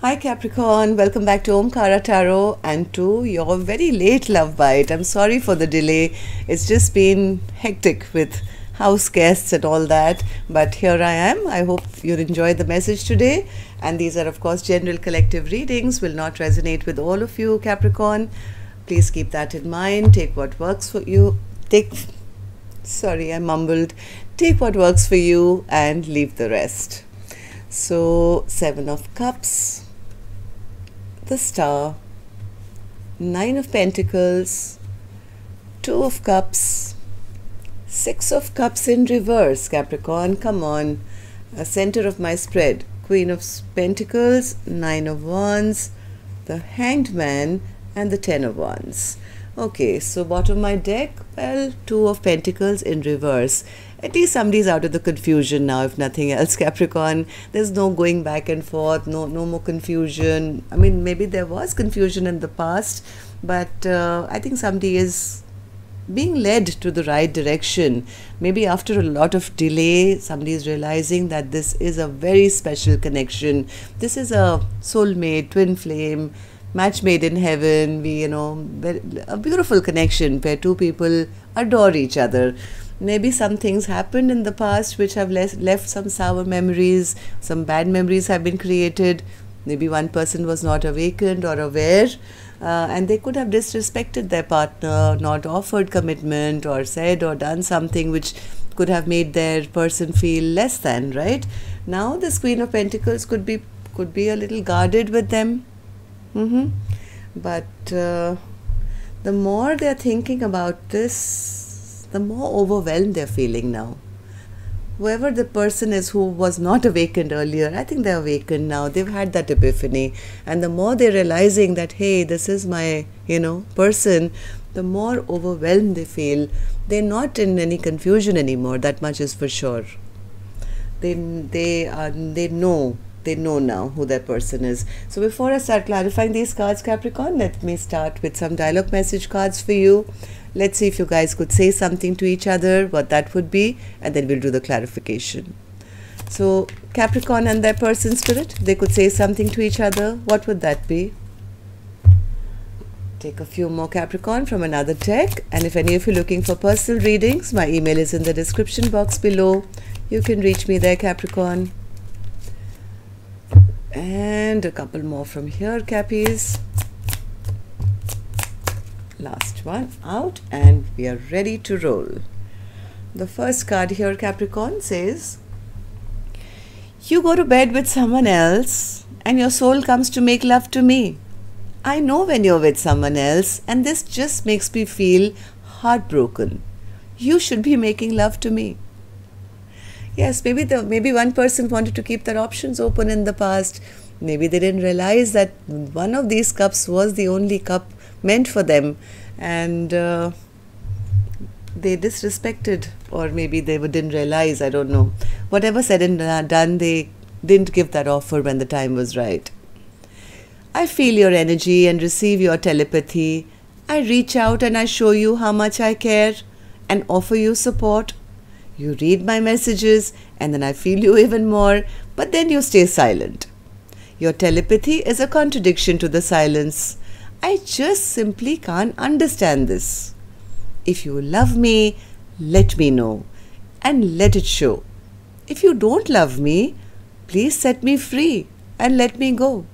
Hi Capricorn, welcome back to Omkara Tarot and to your very late love bite. I'm sorry for the delay. It's just been hectic with house guests and all that, but here I am. I hope you enjoyed the message today. And these are, of course, general collective readings, will not resonate with all of you, Capricorn. Please keep that in mind. Take what works for you. I mumbled. Take what works for you and leave the rest. So, Seven of Cups, the Star, Nine of Pentacles, Two of Cups, Six of Cups in reverse, Capricorn, come on, center of my spread, Queen of Pentacles, Nine of Wands, the Hanged Man, and the Ten of Wands. Okay, so bottom of my deck, well, Two of Pentacles in reverse. At least somebody's out of the confusion now, if nothing else, Capricorn. There's no going back and forth, no more confusion. I mean, maybe there was confusion in the past, but I think somebody is being led to the right direction. Maybe after a lot of delay, somebody is realizing that this is a very special connection. This is a soulmate, twin flame, match made in heaven. A beautiful connection where two people adore each other. Maybe some things happened in the past which have left some sour memories, some bad memories have been created. Maybe one person was not awakened or aware, and they could have disrespected their partner, not offered commitment, or said or done something which could have made their person feel less than, right? Now this Queen of Pentacles could be a little guarded with them. But the more they're thinking about this, the more overwhelmed they're feeling now. Whoever the person is who was not awakened earlier, I think they're awakened now. They've had that epiphany. And the more they're realizing that, hey, this is my, person, the more overwhelmed they feel. They're not in any confusion anymore. That much is for sure. They know now who that person is. So before I start clarifying these cards, Capricorn, let me start with some dialogue message cards for you. Let's see if you guys could say something to each other, what that would be, and then we'll do the clarification. So Capricorn and their person spirit, they could say something to each other. What would that be? Take a few more, Capricorn, from another deck. And if any of you are looking for personal readings, my email is in the description box below. You can reach me there, Capricorn. And a couple more from here, Cappies. Last one out, and we are ready to roll. The first card here, Capricorn, says, you go to bed with someone else and your soul comes to make love to me. I know when you're with someone else, and this just makes me feel heartbroken. You should be making love to me. Yes, maybe one person wanted to keep their options open in the past. Maybe they didn't realize that one of these cups was the only cup meant for them, and they disrespected, or maybe they didn't realize, I don't know. Whatever said and done, they didn't give that offer when the time was right. I feel your energy and receive your telepathy. I reach out and I show you how much I care and offer you support. You read my messages and then I feel you even more, but then you stay silent. Your telepathy is a contradiction to the silence. I just simply can't understand this. If you love me, let me know and let it show. If you don't love me, please set me free and let me go.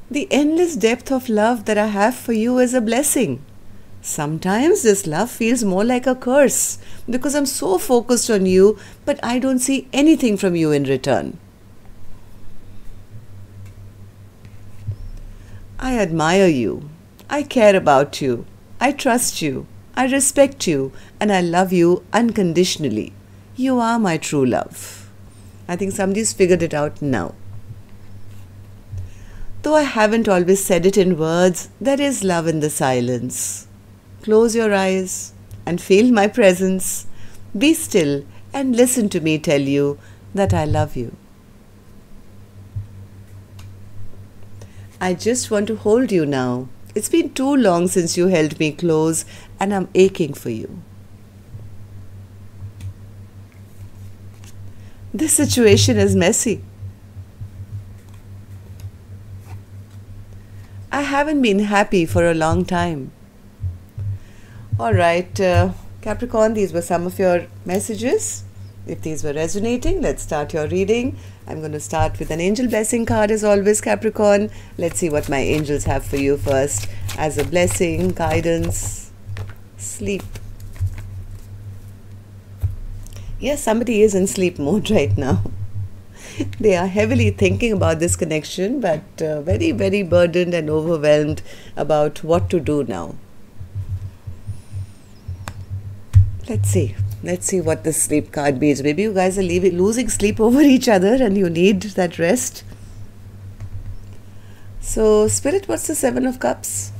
The endless depth of love that I have for you is a blessing. Sometimes this love feels more like a curse because I'm so focused on you, but I don't see anything from you in return. I admire you. I care about you. I trust you. I respect you, and I love you unconditionally. You are my true love. I think somebody's figured it out now. Though I haven't always said it in words, there is love in the silence. Close your eyes and feel my presence. Be still and listen to me tell you that I love you. I just want to hold you now. It's been too long since you held me close, and I'm aching for you. This situation is messy. I haven't been happy for a long time. Alright, Capricorn, these were some of your messages. If these were resonating, let's start your reading. I'm going to start with an angel blessing card as always, Capricorn. Let's see what my angels have for you first as a blessing, guidance, sleep. Yes, somebody is in sleep mode right now. They are heavily thinking about this connection, but very, very burdened and overwhelmed about what to do now. Let's see what this sleep card means. Maybe you guys are losing sleep over each other and you need that rest. So, Spirit, what's the Seven of Cups?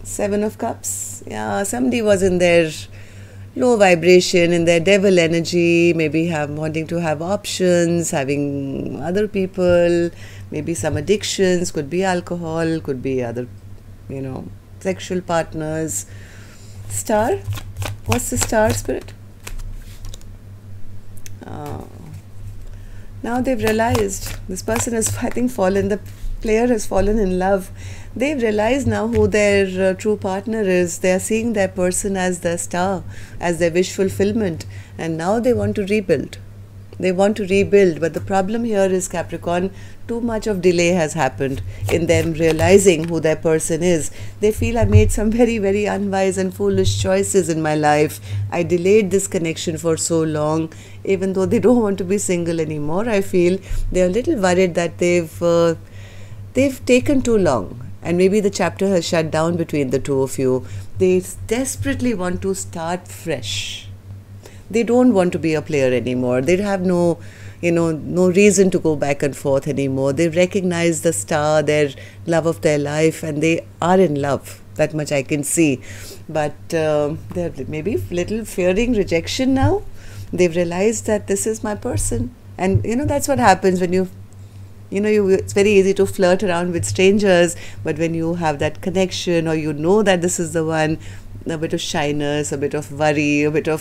Seven of Cups. Yeah, somebody was in their low vibration, in their devil energy, maybe wanting to have options, having other people, maybe some addictions, could be alcohol, could be other, sexual partners. Star? What's the Star, Spirit? Now they've realized, this person has, I think, the player has fallen in love. They've realized now who their true partner is. They are seeing their person as the star, as their wish fulfillment, and now they want to rebuild. They want to rebuild, but the problem here is, Capricorn, too much of delay has happened in them realizing who their person is. They feel I made some very, very unwise and foolish choices in my life. I delayed this connection for so long, even though they don't want to be single anymore. I feel they're a little worried that they've taken too long. And maybe the chapter has shut down between the two of you. They desperately want to start fresh. They don't want to be a player anymore. They have no reason to go back and forth anymore. They recognize the star, their love of their life, and they are in love. That much I can see. But they're maybe a little fearing rejection now. They've realized that this is my person. And, that's what happens when it's very easy to flirt around with strangers, but when you have that connection or that this is the one, a bit of shyness, a bit of worry, a bit of,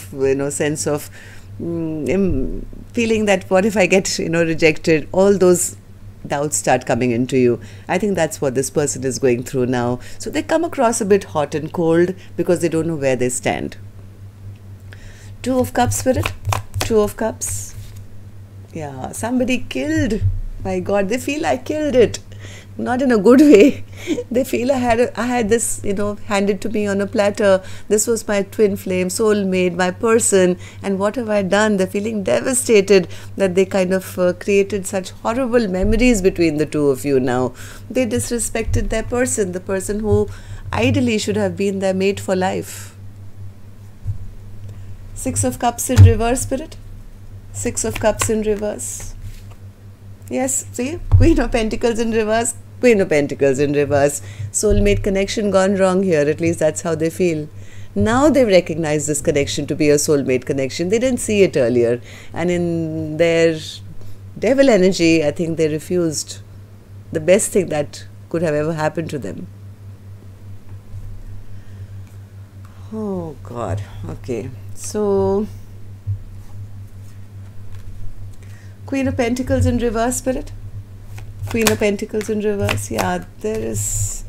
sense of feeling that what if I get, rejected, all those doubts start coming into you. I think that's what this person is going through now. So they come across a bit hot and cold because they don't know where they stand. Two of Cups, Spirit. Two of Cups. Yeah, somebody killed. My God, they feel I killed it. Not in a good way. They feel I had this, handed to me on a platter. This was my twin flame, soulmate, my person. And what have I done? They're feeling devastated that they kind of created such horrible memories between the two of you now. They disrespected their person, the person who ideally should have been their mate for life. Six of Cups in reverse, Spirit. Six of Cups in reverse. Yes, see? Queen of Pentacles in reverse. Queen of Pentacles in reverse. Soulmate connection gone wrong here. At least that's how they feel. Now they've recognized this connection to be a soulmate connection. They didn't see it earlier. And in their devil energy, I think they refused the best thing that could have ever happened to them. Oh, God. Okay. So, Queen of Pentacles in reverse, Spirit. Queen of Pentacles in reverse. Yeah, there is...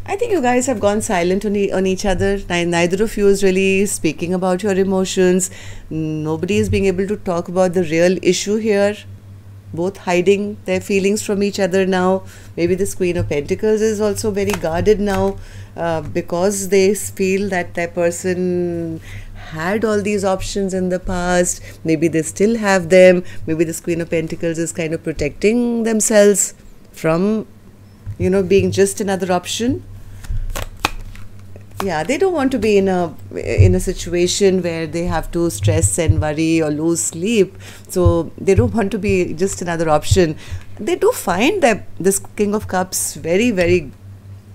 I think you guys have gone silent on each other. Neither of you is really speaking about your emotions. Nobody is being able to talk about the real issue here. Both hiding their feelings from each other now. Maybe this Queen of Pentacles is also very guarded now because they feel that their person had all these options in the past. Maybe they still have them. Maybe this Queen of Pentacles is kind of protecting themselves from, being just another option. Yeah, they don't want to be in a situation where they have to stress and worry or lose sleep. So they don't want to be just another option. They do find that this King of Cups very, very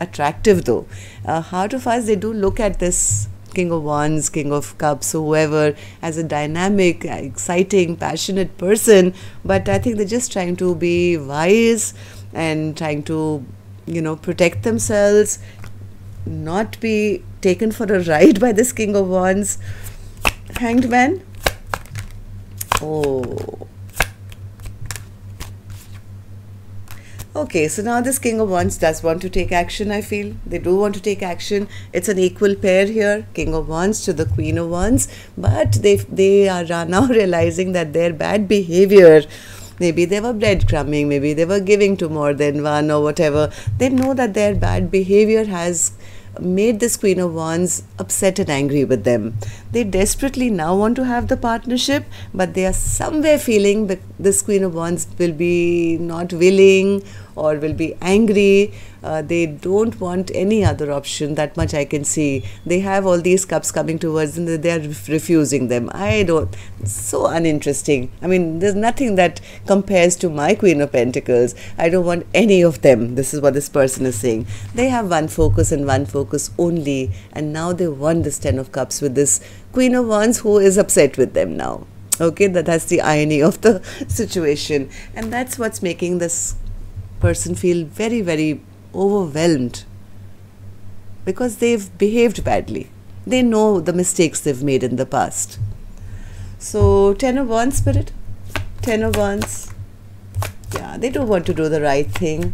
attractive though. Heart of Us, they do look at this King of Wands, King of Cups, whoever, as a dynamic, exciting, passionate person. But I think they're just trying to be wise and trying to, protect themselves, not be taken for a ride by this King of Wands. Hanged Man. Oh. Okay, so now this King of Wands does want to take action, I feel. They do want to take action. It's an equal pair here, King of Wands to the Queen of Wands. But they are now realizing that their bad behavior, maybe they were breadcrumbing, maybe they were giving to more than one or whatever. They know that their bad behavior has made this Queen of Wands upset and angry with them. They desperately now want to have the partnership, but they are somewhere feeling that this Queen of Wands will be not willing or will be angry. They don't want any other option, that much I can see. They have all these cups coming towards them, they are refusing them. So uninteresting. I mean, there's nothing that compares to my Queen of Pentacles. I don't want any of them. This is what this person is saying. They have one focus and one focus only, and now they want this Ten of Cups with this Queen of Wands who is upset with them now. Okay, that's the irony of the situation, and that's what's making this person feel very, very overwhelmed, because they've behaved badly. They know the mistakes they've made in the past. So Ten of Wands, Spirit, Ten of Wands, yeah, they do want to do the right thing.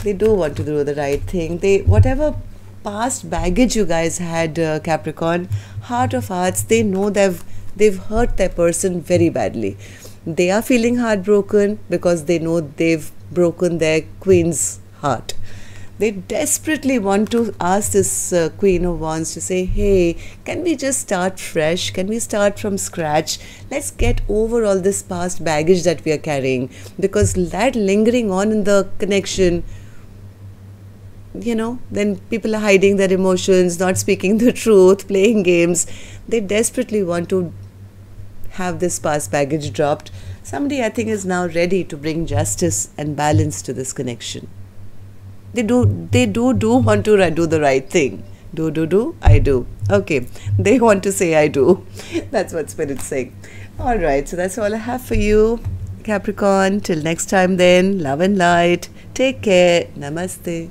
They do want to do the right thing. Whatever past baggage you guys had, Capricorn, heart of hearts, they know they've hurt their person very badly. They are feeling heartbroken because they know they've broken their queen's heart. They desperately want to ask this Queen of Wands to say, hey, can we just start fresh? Can we start from scratch? Let's get over all this past baggage that we are carrying, because that lingering on in the connection, you know, then people are hiding their emotions, not speaking the truth, playing games. They desperately want to have this past baggage dropped. Somebody, I think, is now ready to bring justice and balance to this connection. They do want to do the right thing. I do. Okay, they want to say I do. That's what Spirit's saying. All right, so that's all I have for you, Capricorn. Till next time then, love and light. Take care. Namaste.